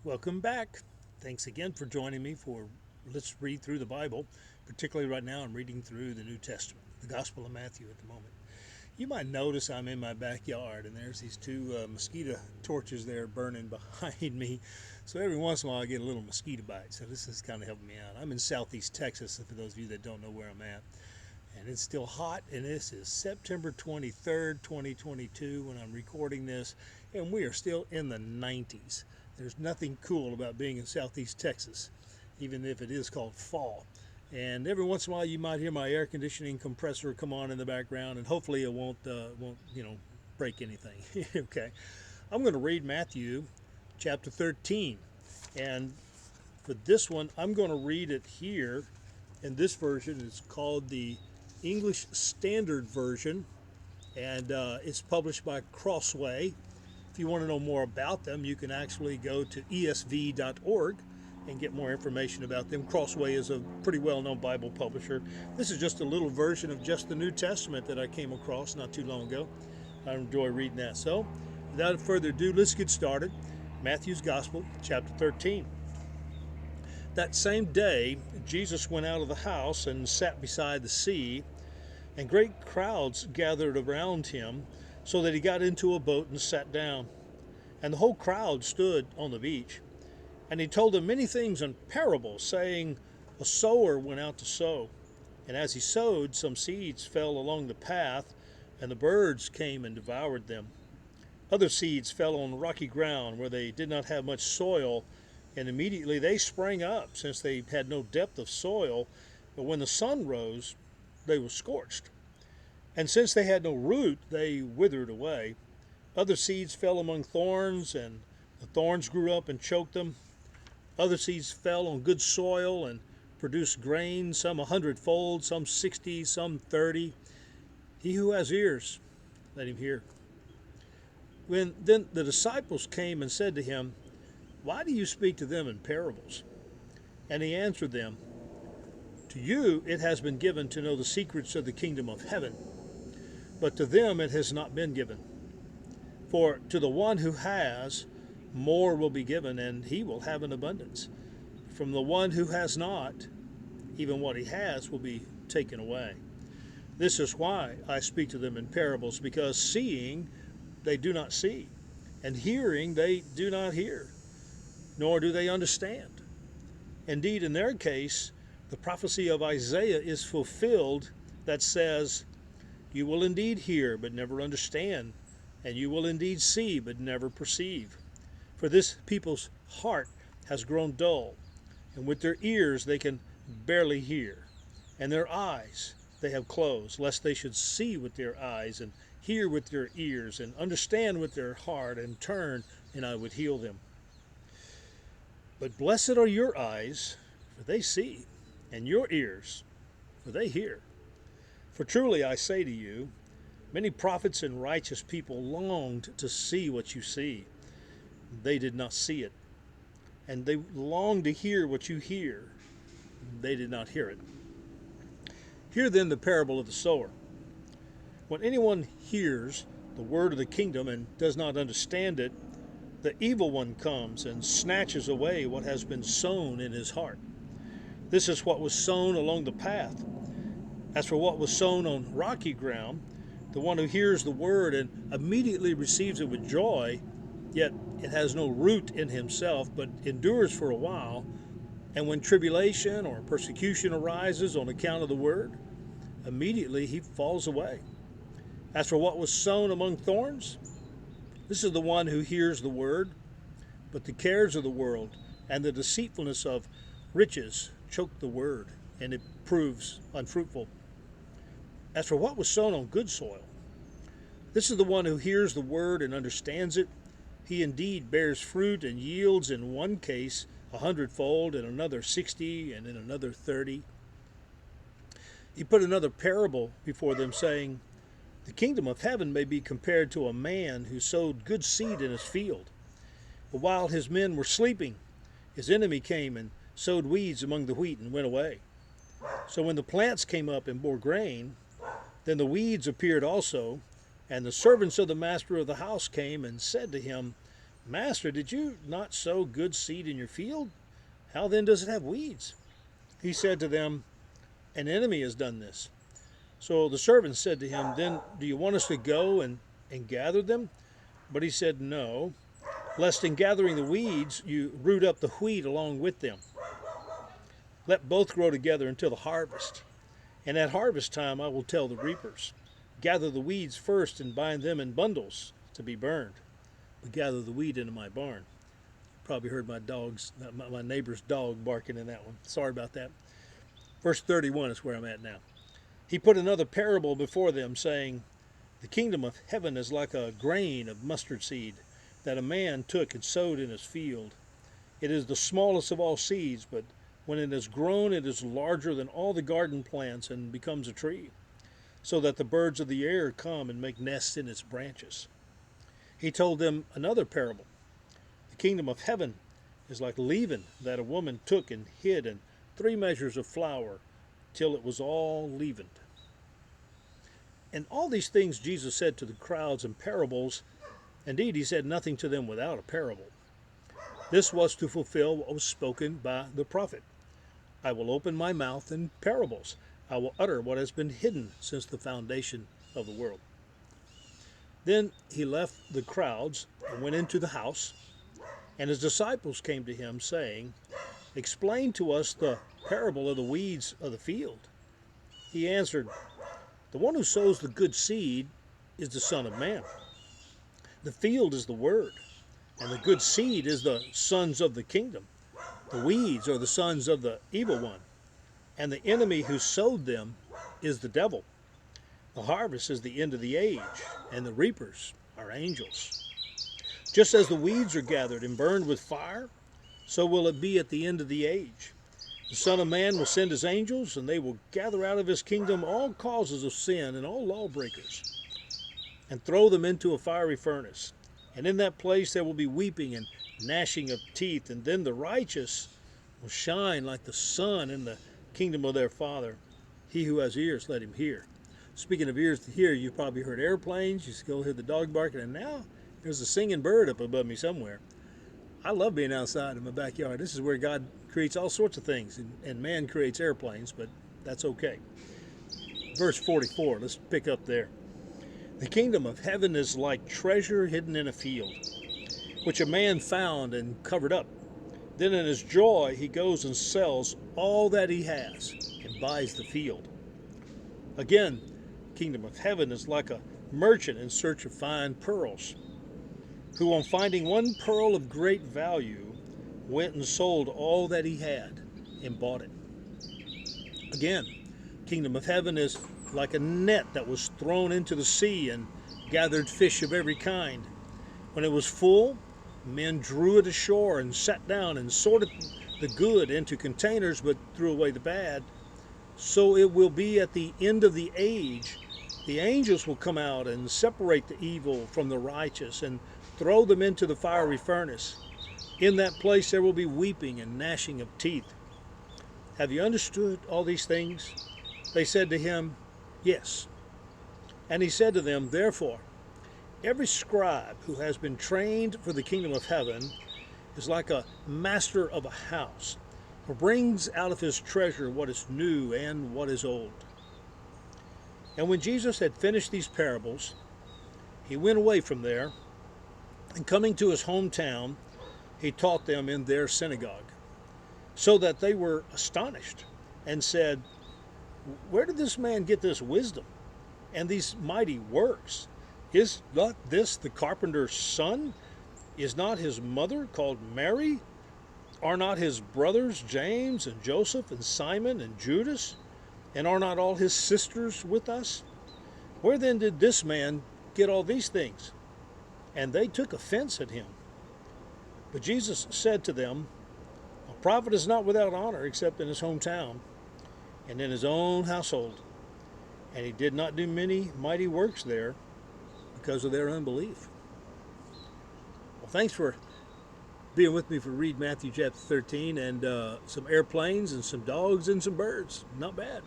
Welcome back. Thanks again for joining me for Let's Read Through the Bible. Particularly right now, I'm reading through the New Testament, the Gospel of Matthew at the moment. You might notice I'm in my backyard and there's these two mosquito torches there burning behind me. So every once in a while I get a little mosquito bite. So this is kind of helping me out. I'm in southeast Texas, for those of you that don't know where I'm at. And it's still hot, and this is September 23rd, 2022 when I'm recording this, and we are still in the 90s. There's nothing cool about being in southeast Texas, even if it is called fall. And every once in a while you might hear my air conditioning compressor come on in the background, and hopefully it won't break anything. Okay. I'm going to read Matthew chapter 13. And for this one, I'm going to read it here. And this version is called the English Standard Version, and it's published by Crossway. If you want to know more about them, you can actually go to ESV.org and get more information about them. Crossway is a pretty well-known Bible publisher. This is just a little version of just the New Testament that I came across not too long ago. I enjoy reading that. So, without further ado, let's get started. Matthew's Gospel, chapter 13. That same day, Jesus went out of the house and sat beside the sea, and great crowds gathered around him, so that he got into a boat and sat down. And the whole crowd stood on the beach. And he told them many things in parables, saying, A sower went out to sow. And as he sowed, some seeds fell along the path, and the birds came and devoured them. Other seeds fell on rocky ground, where they did not have much soil, and immediately they sprang up, since they had no depth of soil. But when the sun rose, they were scorched. And since they had no root, they withered away. Other seeds fell among thorns, and the thorns grew up and choked them. Other seeds fell on good soil and produced grain, some 100-fold, some 60, some 30. He who has ears, let him hear. When then the disciples came and said to him, Why do you speak to them in parables? And he answered them, To you it has been given to know the secrets of the kingdom of heaven, but to them it has not been given. For to the one who has, more will be given, and he will have an abundance. From the one who has not, even what he has will be taken away. This is why I speak to them in parables, because seeing they do not see, and hearing they do not hear, nor do they understand. Indeed, in their case, the prophecy of Isaiah is fulfilled that says, You will indeed hear, but never understand, and you will indeed see, but never perceive. For this people's heart has grown dull, and with their ears they can barely hear, and their eyes they have closed, lest they should see with their eyes, and hear with their ears, and understand with their heart, and turn, and I would heal them. But blessed are your eyes, for they see, and your ears, for they hear. For truly I say to you, many prophets and righteous people longed to see what you see. They did not see it. And they longed to hear what you hear. They did not hear it. Hear then the parable of the sower. When anyone hears the word of the kingdom and does not understand it, the evil one comes and snatches away what has been sown in his heart. This is what was sown along the path. As for what was sown on rocky ground, the one who hears the word and immediately receives it with joy, yet it has no root in himself, but endures for a while, and when tribulation or persecution arises on account of the word, immediately he falls away. As for what was sown among thorns, this is the one who hears the word, but the cares of the world and the deceitfulness of riches choke the word, and it proves unfruitful. As for what was sown on good soil, this is the one who hears the word and understands it. He indeed bears fruit and yields in one case 100-fold, in another 60, and in another 30. He put another parable before them, saying, The kingdom of heaven may be compared to a man who sowed good seed in his field. But while his men were sleeping, his enemy came and sowed weeds among the wheat and went away. So when the plants came up and bore grain, then the weeds appeared also, and the servants of the master of the house came and said to him, Master, did you not sow good seed in your field? How then does it have weeds? He said to them, An enemy has done this. So the servants said to him, Then do you want us to go and gather them? But he said, No, lest in gathering the weeds you root up the wheat along with them. Let both grow together until the harvest. And at harvest time I will tell the reapers, Gather the weeds first and bind them in bundles to be burned, but gather the wheat into my barn. Probably heard my neighbor's dog barking in that one. Sorry about that. Verse 31 is where I'm at now. He put another parable before them, saying, The kingdom of heaven is like a grain of mustard seed that a man took and sowed in his field. It is the smallest of all seeds, but when it is grown, it is larger than all the garden plants and becomes a tree, so that the birds of the air come and make nests in its branches. He told them another parable. The kingdom of heaven is like leaven that a woman took and hid in 3 measures of flour till it was all leavened. And all these things Jesus said to the crowds in parables. Indeed, he said nothing to them without a parable. This was to fulfill what was spoken by the prophet. I will open my mouth in parables. I will utter what has been hidden since the foundation of the world. Then he left the crowds and went into the house, and his disciples came to him, saying, Explain to us the parable of the weeds of the field. He answered, The one who sows the good seed is the Son of Man. The field is the word, and the good seed is the sons of the kingdom. The weeds are the sons of the evil one, and the enemy who sowed them is the devil. The harvest is the end of the age, and the reapers are angels. Just as the weeds are gathered and burned with fire, so will it be at the end of the age. The Son of Man will send his angels, and they will gather out of his kingdom all causes of sin and all lawbreakers, and throw them into a fiery furnace. And in that place there will be weeping and gnashing of teeth, and then the righteous will shine like the sun in the kingdom of their Father. He who has ears, let him hear. Speaking of ears to hear, you've probably heard airplanes, you still hear the dog barking, and now there's a singing bird up above me somewhere. I love being outside in my backyard. This is where God creates all sorts of things, and man creates airplanes, but that's okay. Verse 44, let's pick up there. The kingdom of heaven is like treasure hidden in a field, which a man found and covered up. Then in his joy he goes and sells all that he has and buys the field. Again, the kingdom of heaven is like a merchant in search of fine pearls, who on finding one pearl of great value went and sold all that he had and bought it. Again, the kingdom of heaven is like a net that was thrown into the sea and gathered fish of every kind. When it was full, men drew it ashore and sat down and sorted the good into containers, but threw away the bad. So it will be at the end of the age. The angels will come out and separate the evil from the righteous and throw them into the fiery furnace. In that place there will be weeping and gnashing of teeth. Have you understood all these things? They said to him, Yes. And he said to them, Therefore, every scribe who has been trained for the kingdom of heaven is like a master of a house, who brings out of his treasure what is new and what is old. And when Jesus had finished these parables, he went away from there, and coming to his hometown, he taught them in their synagogue, so that they were astonished and said, Where did this man get this wisdom and these mighty works? Is not this the carpenter's son? Is not his mother called Mary? Are not his brothers James and Joseph and Simon and Judas? And are not all his sisters with us? Where then did this man get all these things? And they took offense at him. But Jesus said to them, A prophet is not without honor except in his hometown and in his own household. And he did not do many mighty works there because of their unbelief. Well, thanks for being with me for Read Matthew chapter 13 and some airplanes and some dogs and some birds. Not bad.